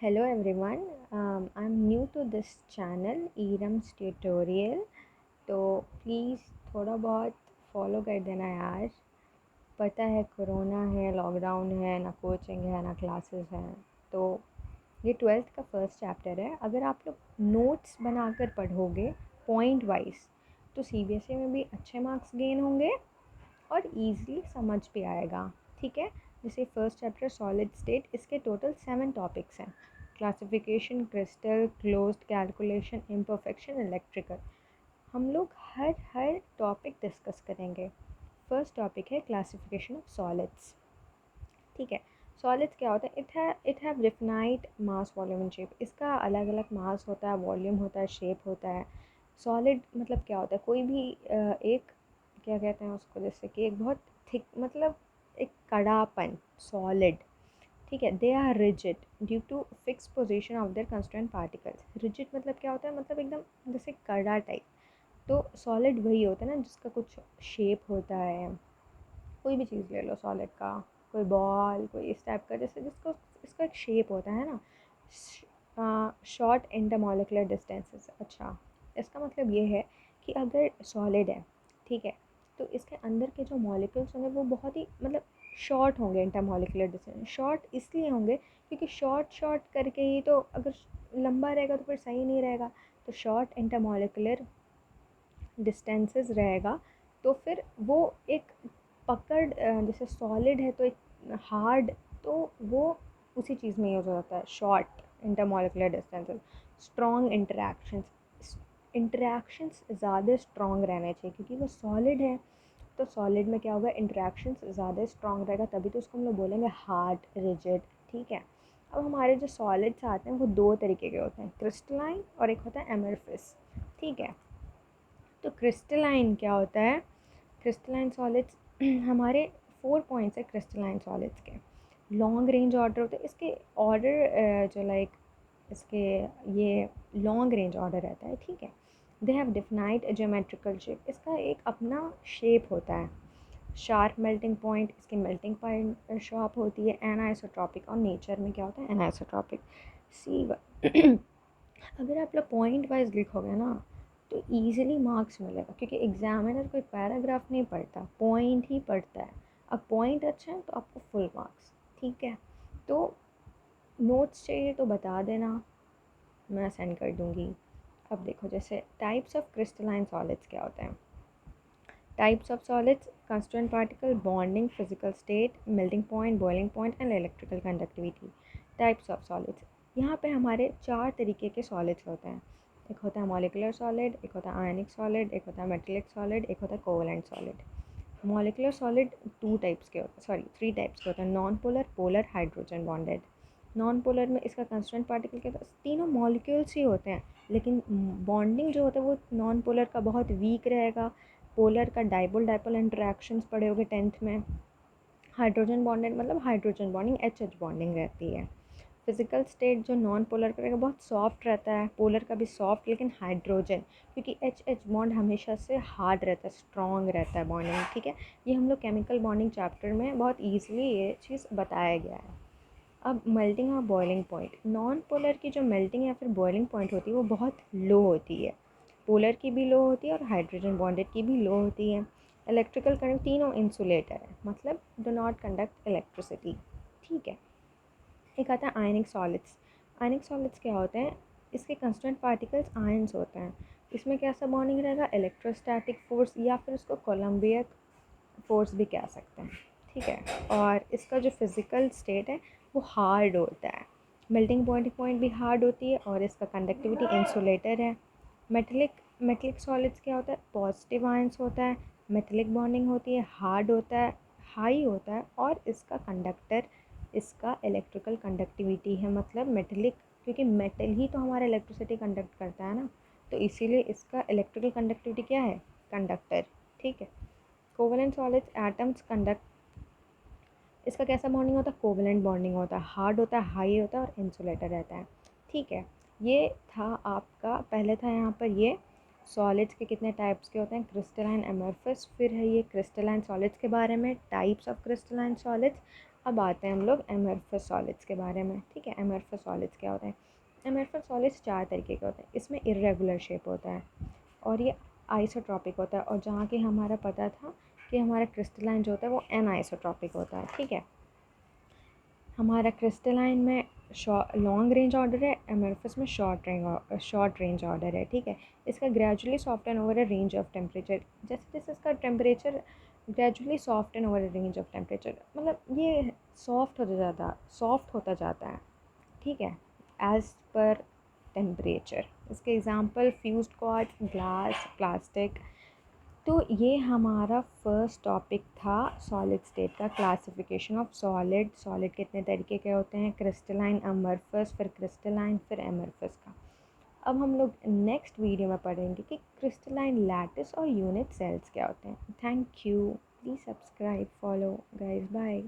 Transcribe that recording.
Hello everyone, I'm new to this channel Eram's tutorial तो please थोड़ा बहुत follow कर देना यार। पता है कोरोना है, लॉकडाउन है, ना कोचिंग है ना क्लासेस हैं। तो ये 12th का फर्स्ट चैप्टर है। अगर आप लोग नोट्स बनाकर पढ़ोगे पॉइंट वाइज तो सीबीएसई में भी अच्छे मार्क्स गेन होंगे और ईज़िली समझ भी आएगा। ठीक है, जैसे फर्स्ट चैप्टर सॉलिड स्टेट, इसके टोटल 7 टॉपिक्स हैं। Classification, crystal, closed, calculation, imperfection, electrical. हम लोग हर टॉपिक डिस्कस करेंगे। फर्स्ट टॉपिक है क्लासिफिकेशन ऑफ सॉलिड्स। ठीक है, सॉलिड्स क्या होता है? It have defined mass, volume and shape. इसका अलग अलग मास होता है, वॉल्यूम होता है, शेप होता है। सॉलिड मतलब क्या होता है? कोई भी एक, क्या कहते हैं उसको, जैसे कि एक बहुत थिक, मतलब एक कड़ापन, सॉलिड। ठीक है, they are rigid due to fix position of their constituent particles. Rigid मतलब क्या होता है? मतलब एकदम जैसे कड़ा टाइप। तो सॉलिड वही होता है ना जिसका कुछ शेप होता है। कोई भी चीज़ ले लो सॉलिड का, कोई बॉल, कोई इस टाइप का, जैसे जिसको इसका एक शेप होता है ना। Short intermolecular distances. अच्छा, इसका मतलब ये है कि अगर सॉलिड है, ठीक है, तो इसके अंदर के जो मॉलिक्यूल्स होंगे वो बहुत ही मतलब शॉर्ट होंगे। इंटरमॉलिकुलर डिस्टेंस शॉर्ट इसलिए होंगे क्योंकि शॉर्ट करके ही तो, अगर लंबा रहेगा तो फिर सही नहीं रहेगा। तो शॉर्ट इंटरमॉलिकुलर डिस्टेंसेस रहेगा तो फिर वो एक पकड़, जैसे सॉलिड है तो एक हार्ड, तो वो उसी चीज़ में यूज़ होता है, short intermolecular distances. Strong interactions ज़्यादा स्ट्रॉन्ग रहने चाहिए क्योंकि वो सॉलिड है। तो सॉलिड में क्या होगा? इंटरेक्शंस ज़्यादा स्ट्रॉन्ग रहेगा, तभी तो उसको हम लोग बोलेंगे हार्ड, रिजिड। ठीक है, अब हमारे जो सॉलिड्स आते हैं वो दो तरीके के होते हैं, क्रिस्टलाइन और एक होता है एमरफिस। ठीक है, तो क्रिस्टलाइन क्या होता है? क्रिस्टलाइन सॉलिड्स हमारे 4 पॉइंट्स है क्रिस्टलाइन सॉलिड्स के। लॉन्ग रेंज ऑर्डर होते हैं इसके। ऑर्डर जो लाइक इसके, ये लॉन्ग रेंज ऑर्डर रहता है। ठीक है, they have defined geometrical shape. इसका एक अपना शेप होता है। शार्प मेल्टिंग पॉइंट, इसकी मेल्टिंग पॉइंट शार्प होती है। एनाइसोट्रॉपिक, और नेचर में क्या होता है? एनाइसोट्रॉपिक। सी अगर आप लोग पॉइंट वाइज लिखोगे ना तो ईज़िली मार्क्स मिलेगा, क्योंकि एग्जामिनर कोई पैराग्राफ नहीं पढ़ता, पॉइंट ही पढ़ता है। अब पॉइंट अच्छा है तो आपको फुल मार्क्स। ठीक है, तो नोट्स चाहिए तो बता देना, मैं सेंड कर दूँगी। अब देखो, जैसे टाइप्स ऑफ क्रिस्टलाइन सॉलिड्स क्या होते हैं। Types of solids: constituent particle, bonding, physical state, melting point, boiling point and electrical conductivity. Types of solids, यहाँ पे हमारे 4 तरीके के सॉलिड्स होते हैं। एक होता है मॉलिकुलर सॉलिड, एक होता है आयनिक सॉलिड, एक होता है मेटेलिक सॉलिड, एक होता है covalent solid. Molecular solid 2 types के होते हैं, सॉरी 3 टाइप्स के होते हैं, non polar, polar, hydrogen bonded. Non polar में इसका कंस्टिट्यूएंट पार्टिकल के तीनों मॉलिक्यूल्स ही होते हैं, लेकिन बॉन्डिंग जो होता है वो नॉन पोलर का बहुत वीक रहेगा। पोलर का डाइपोल डाइपोल इंटरेक्शंस पढ़े होगे 10th में। हाइड्रोजन बॉन्डेड मतलब hydrogen bonding, H H bonding रहती है। फिजिकल स्टेट जो नॉन पोलर का बहुत सॉफ्ट रहता है, पोलर का भी सॉफ्ट, लेकिन हाइड्रोजन, क्योंकि एच एच बॉन्ड हमेशा से हार्ड रहता है, स्ट्रॉन्ग रहता है बॉन्डिंग। ठीक है, ये हम लोग केमिकल बॉन्डिंग चैप्टर में बहुत ईजिली ये चीज़ बताया गया है। अब मेल्टिंग और बॉइलिंग पॉइंट, नॉन पोलर की जो मेल्टिंग या फिर बॉइलिंग पॉइंट होती है वो बहुत लो होती है। पोलर की भी लो होती है और हाइड्रोजन बॉन्डेड की भी लो होती है। इलेक्ट्रिकल करंट, तीनों इंसुलेटर है, मतलब डो नॉट कंडक्ट इलेक्ट्रिसिटी। ठीक है, एक आता है आयनिक सॉलिड्स। आयनिक सॉलिड्स क्या होते हैं? इसके कंस्टेंट पार्टिकल्स आयंस होते हैं। इसमें कैसा बॉन्डिंग रहेगा? इलेक्ट्रोस्टैटिक फोर्स, या फिर उसको कोलम्बियक फोर्स भी कह सकते हैं। ठीक है, और इसका जो फिज़िकल स्टेट है वो हार्ड होता है। मेल्टिंग पॉइंट भी हार्ड होती है और इसका कंडक्टिविटी इंसुलेटर है। मेटेलिक सॉलिड्स क्या होता है? पॉजिटिव आयंस होता है, मेटेलिक बॉन्डिंग होती है, हार्ड होता है, हाई होता है, और इसका कंडक्टर, इसका इलेक्ट्रिकल कंडक्टिविटी है, मतलब मेटेलिक, क्योंकि मेटल ही तो हमारा इलेक्ट्रिसिटी कंडक्ट करता है ना, तो इसीलिए इसका इलेक्ट्रिकल कंडक्टिविटी क्या है? कंडक्टर। ठीक है, कोवेलेंट सॉलिड्स एटम्स कंडक्ट, इसका कैसा बॉन्डिंग होता है? कोवेलेंट बॉन्डिंग होता है, हार्ड होता है, हाई होता है और इंसुलेटर रहता है। ठीक है, ये था आपका, पहले था यहाँ पर ये सॉलिड्स के कितने टाइप्स के होते हैं, क्रिस्टलाइन, एमरफस। फिर है ये क्रिस्टलाइन सॉलिड्स के बारे में, टाइप्स ऑफ क्रिस्टलाइन सॉलिड्स। अब आते हैं हम लोग एमरफस सॉलिड्स के बारे में, ठीक है। एमरफस सॉलिड्स क्या होता है? एमरफस सॉलिड्स 4 तरीके के होते हैं। इसमें इर्रेगुलर शेप होता है और ये आइसोट्रॉपिक होता है, और जहाँ कि हमारा पता था कि हमारा क्रिस्टलाइन जो होता है वो एनाइसोट्रॉपिक होता है, ठीक है। हमारा क्रिस्टलाइन में लॉन्ग रेंज ऑर्डर है, एमरफस में शॉर्ट रेंज ऑर्डर है, ठीक है। इसका gradually soften over a range of temperature, जैसे जैसे इसका temperature gradually soften over a range of temperature, मतलब ये सॉफ्ट होता जाता है, ठीक है, एज़ पर टेम्परेचर। इसके example fused quartz, glass, plastic. तो ये हमारा फर्स्ट टॉपिक था सॉलिड स्टेट का, क्लासिफिकेशन ऑफ सॉलिड। सॉलिड कितने तरीके के होते हैं? क्रिस्टलाइन, अमरफस, फिर क्रिस्टलाइन, फिर एमरफस का। अब हम लोग नेक्स्ट वीडियो में पढ़ेंगे कि क्रिस्टलाइन लैटिस और यूनिट सेल्स क्या होते हैं। Thank you, please subscribe, follow guys, bye.